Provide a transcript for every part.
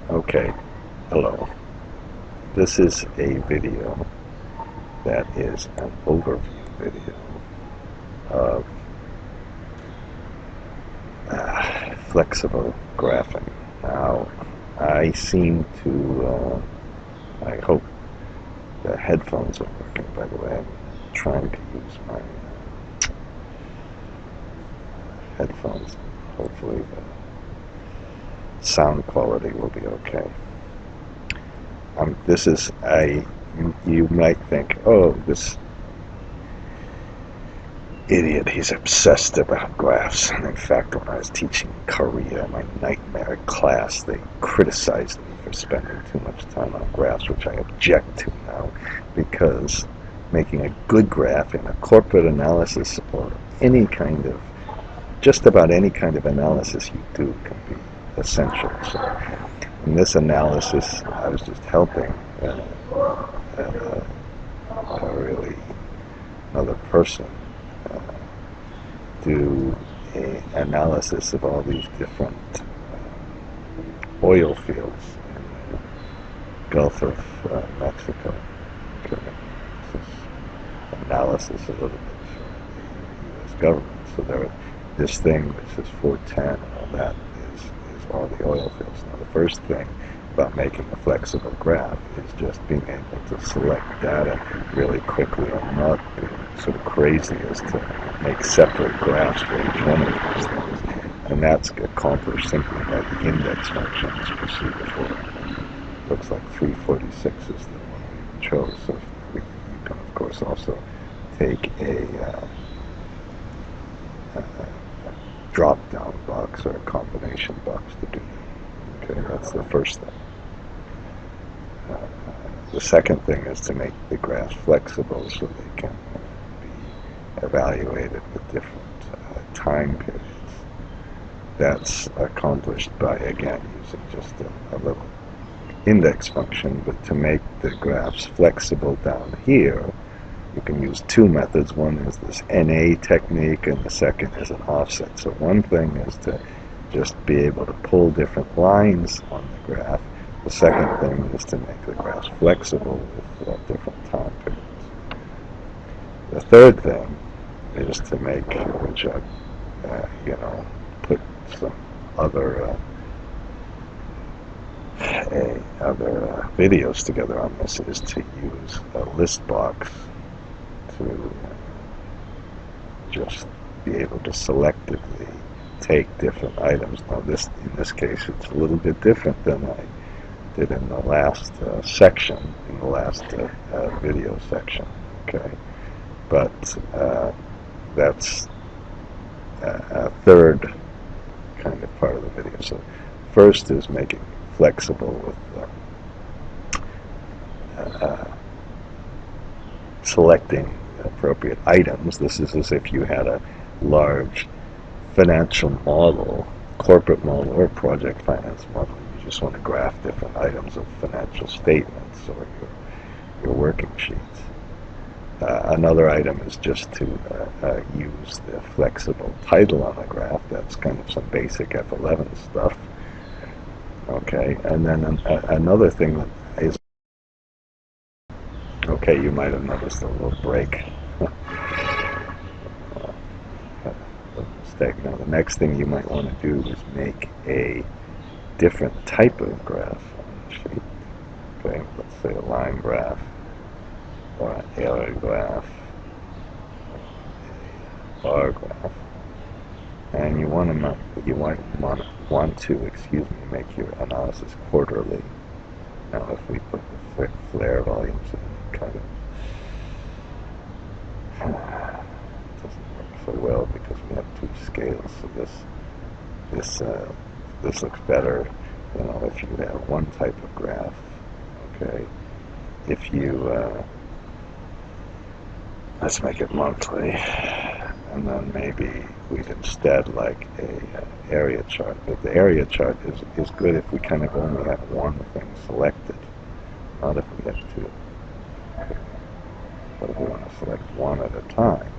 Okay, hello. This is a video that is an overview video of flexible graphing. Now, I seem to, I hope the headphones are working, by the way. I'm trying to use my headphones. Hopefully the sound quality will be okay. This is, you might think, oh, this idiot, he's obsessed about graphs. And in fact, when I was teaching Korea, my nightmare class, they criticized me for spending too much time on graphs, which I object to now, because making a good graph in a corporate analysis or any kind of, just about any kind of analysis you do can be essential. So in this analysis, I was just helping really another person do an analysis of all these different oil fields in the Gulf of Mexico. Okay. This analysis a little bit for the U.S. government. So this thing which is 410 and all that is all the oil fields. Now the first thing about making a flexible graph is just being able to select data really quickly and not being sort of crazy as to make separate graphs for each one of these things. And that's accomplished simply by the index function, as you see before. Looks like 346 is the one we chose. So you can, of course, also take a drop-down box or a combination box to do that. Okay, that's the first thing. The second thing is to make the graphs flexible so they can be evaluated with different time periods. That's accomplished by, again, using just a little index function, but to make the graphs flexible down here, you can use two methods. One is this NA technique, and the second is an offset. So one thing is to just be able to pull different lines on the graph. The second thing is to make the graphs flexible with different time periods. The third thing is to make, which I, put some other videos together on this, is to use a list box to just be able to selectively take different items. Now in this case, it's a little bit different than I did in the last section, in the last video section, okay? But that's a third kind of part of the video. So first is making it flexible with selecting appropriate items. This is as if you had a large financial model, corporate model, or project finance model. You just want to graph different items of financial statements or your working sheets. Another item is just to use the flexible title on the graph. That's kind of some basic F11 stuff. Okay, and then another thing that is, okay, you might have noticed a little break. Mistake. Now the next thing you might want to do is make a different type of graph on the sheet. Okay, let's say a line graph, or an area graph, a bar graph, and you want to make your analysis quarterly. Now, if we put the flare volumes in, kind of doesn't work so well because we have two scales. So this looks better, if you have one type of graph. Okay, if you let's make it monthly, and then maybe we'd instead like a area chart. But the area chart is good if we kind of only have one thing selected, not if we have two. Okay. But if we want to select one at a time,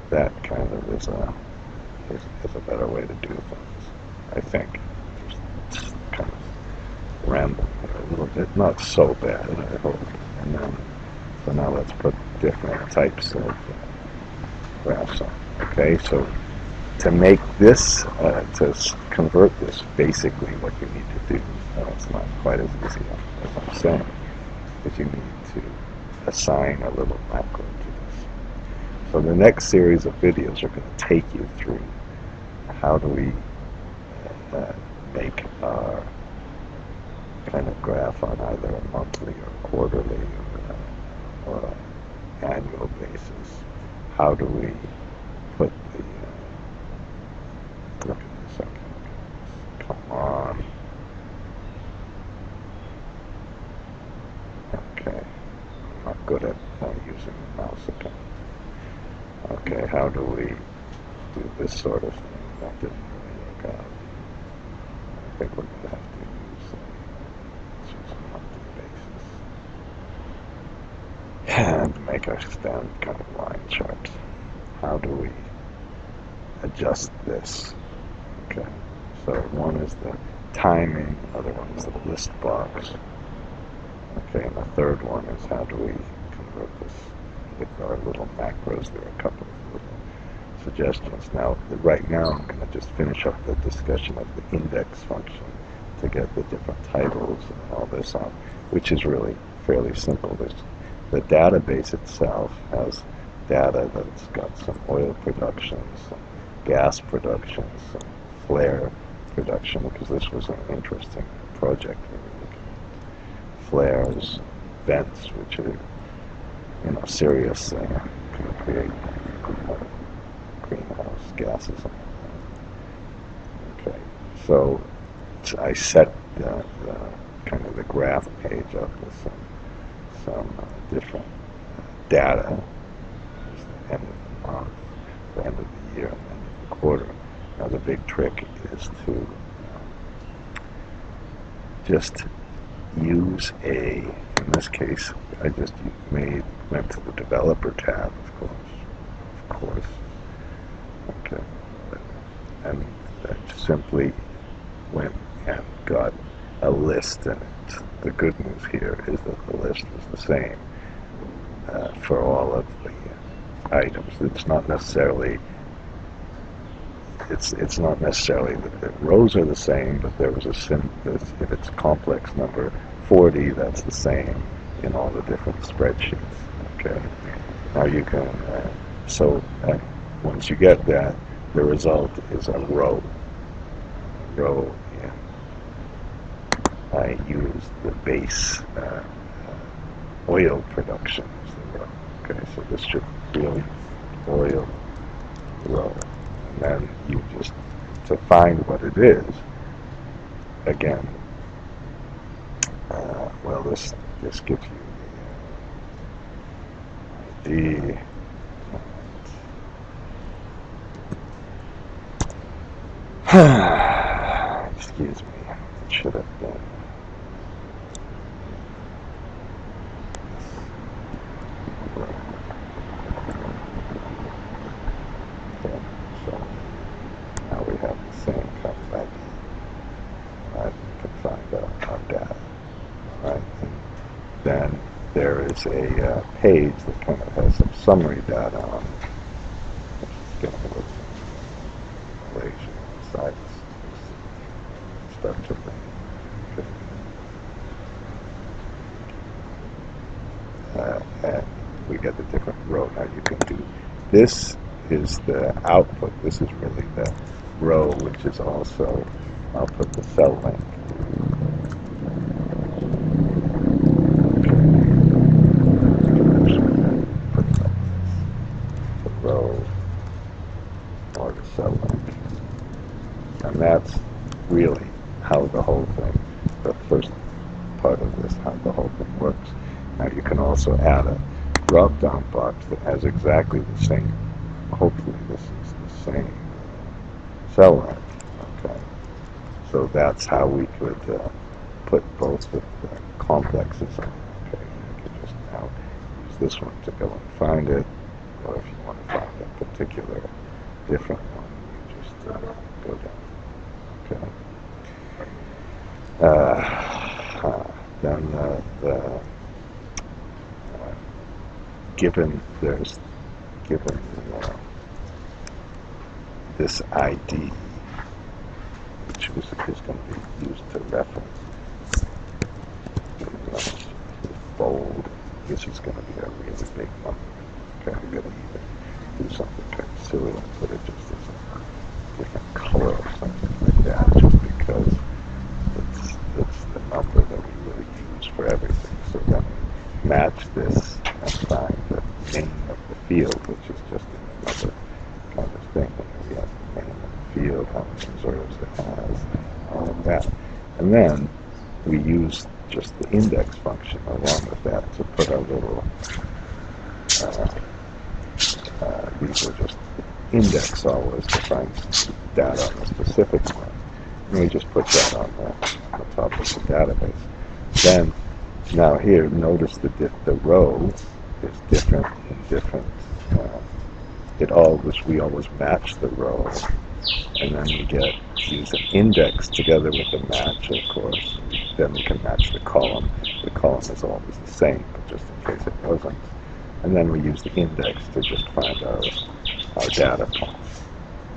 that kind of is a better way to do things, I think. Just kind of it's not so bad, I hope. And then, so now let's put different types of graphs on. Okay, so to make this, convert this, basically what you need to do, it's not quite as easy as I'm saying, is you need to assign a little macro to this. So the next series of videos are going to take you through how do we make our kind of graph on either a monthly or quarterly or annual basis. How do we put the look at this, okay, come on, okay, I'm not good at using the mouse again. Okay, how do we do this sort of thing? That didn't really work out. I think we're going to have to use a monthly basis and make our standard kind of line chart. How do we adjust this? Okay, so one is the timing, other one is the list box. Okay, and the third one is how do we convert this with our little macros. There are a couple of little suggestions. Now, right now, I'm going to just finish up the discussion of the index function to get the different titles and all this on, which is really fairly simple. The database itself has data that's got some oil production, some gas production, some flare production, because this was an interesting project. We were looking at flares, vents, which are, serious, can create greenhouse gases. Okay, so I set the kind of the graph page up with some different data. The end of the month, the end of the year, and the end of the quarter. Now the big trick is to just use in this case, I just went to the developer tab, of course, okay, and simply went and got a list, and the good news here is that the list is the same for all of the items. It's not necessarily that the rows are the same, but there was if it's complex number 40, that's the same in all the different spreadsheets. Okay. Now you can once you get that, the result is a row. Yeah. I used the base oil production as the row. Okay, so this should really oil row. And then you just, to find what it is, again, this gives you the ID. Excuse me, it should have been. Okay, so now we have the same kind of ID. Right, we can find our data. Right, and then there is a page that kind of has some summary data on it. It's getting a little Malaysia inside this start to bring. And we get the different row. Now you can do, this is the output. This is really the row, which is also, I'll put the cell link. Put the row or the cell link. And that's really how the whole thing, the first part of this, how the whole thing works. Now you can also add a drop-down box that has exactly the same, hopefully this is the same cell length. Okay, so that's how we could put both the complexes on. Okay, you can just now use this one to go and find it, or if you want to find a particular different one, you just go down. Okay. then given this ID, which is going to be used to reference, bold, this is going to be a really big number. Okay, I'm going to even do something kind of silly and put it just as a different color or something like that, just because it's the number that we really use for everything. So then we match this and find the name of the field, which is just another kind of thing. We have the name of the field, how many observers it has, all of that. And then we use just the index function along with that to put our little, these are just index always to find data on a specific one. And we just put that on the top of the database. Then, now here, notice the row is different in different, we always match the row, and then we use an index together with the match, of course. Then we can match the column. The column is always the same, but just in case it wasn't. And then we use the index to just find our data points.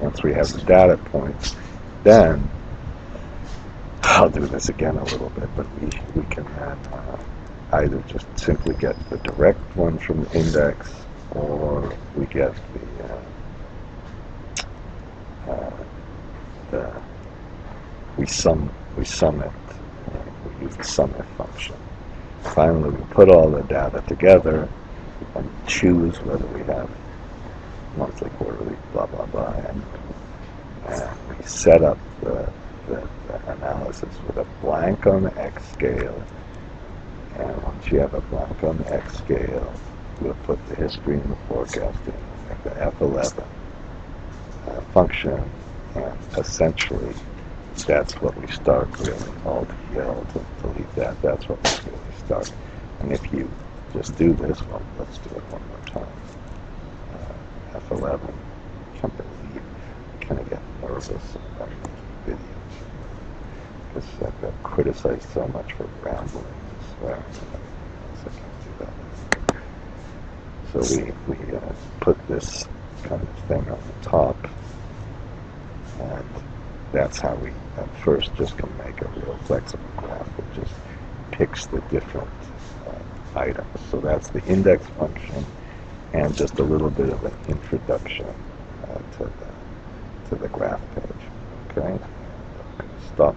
Once we have the data points, then I'll do this again a little bit, but we can then either just simply get the direct one from the index, or we get we sum it. We use the SUMIF function. Finally, we put all the data together and choose whether we have monthly, quarterly, blah blah blah, and we set up the analysis with a blank on the X scale. And once you have a blank on the X scale, we'll put the history and the forecasting, like the F11 function, and essentially that's what we start really, Alt-EL to leave that. That's what we really start. And if you just do this, well, let's do it one more time. F11, I can't believe, I kind of get nervous about making videos because I've got criticized so much for rambling and swearing and everything else. I can't do that. So we put this kind of thing on the top, and that's how we at first just can make a real flexible graph that just picks the different items. So that's the index function, and just a little bit of an introduction to the graph page. Okay, I'm going to stop